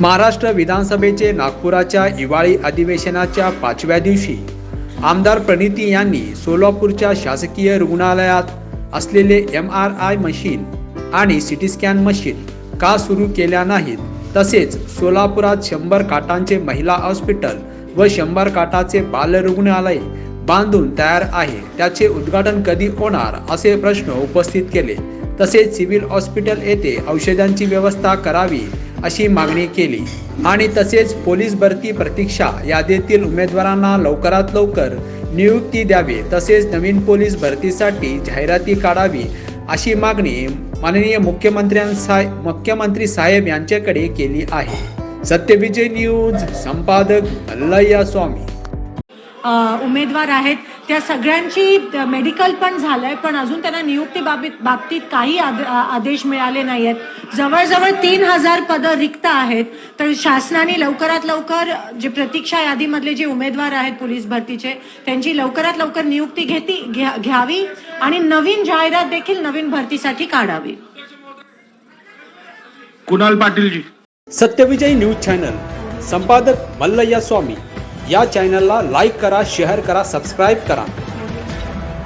महाराष्ट्र विधानसभेचे नागपुराच्या हिवाळी अधिवेशनाच्या 5व्या दिवशी आमदार प्रणिती यांनी सोलापूरच्या शासकीय रुग्णालयात असलेले MRI मशीन आणि CT स्कॅन मशीन का सुरू केल्या नाहीत, तसेच सोलापुरात 100 काटांचे महिला हॉस्पिटल व 100 काटाचे बाल रुग्णालय बांधून तयार आहे, त्याचे उद्घाटन कधी होणार असे प्रश्न उपस्थित केले। तसेच सिव्हिल हॉस्पिटल येथे औषधांची व्यवस्था करावी अशी मागणी केली आणि तसेच पोलीस भरती प्रतीक्षा यादीतील उमेदवारांना लवकरात लवकर नियुक्ती द्यावी, तसेच नवीन पोलीस भरतीसाठी जाहिराती काढावी अशी मागणी माननीय मुख्यमंत्री साहेब यांच्याकडे केली आहे। सत्यविजय न्यूज संपादक मल्लय्या स्वामी। उमेदवार आहेत त्या सगळ्यांची मेडिकल पण झालंय, पण अजून त्यांना नियुक्ती बाबतीत काही आदेश मिळाले नाही आहेत। जवळजवळ 3000 पदं रिक्त आहेत, तर शासनाने लवकरात लवकर जे प्रतीक्षा यादीमधले जे उमेदवार आहेत पोलीस भरतीचे त्यांची लवकरात लवकर नियुक्ती घ्यावी आणि नवीन जाहिरात देखील नवीन भरतीसाठी काढावी। कुणाल पाटील जी। सत्यविजय न्यूज चॅनल संपादक मल्लय्या स्वामी। या चॅनलला लाईक करा, शेअर करा, सबस्क्राईब करा।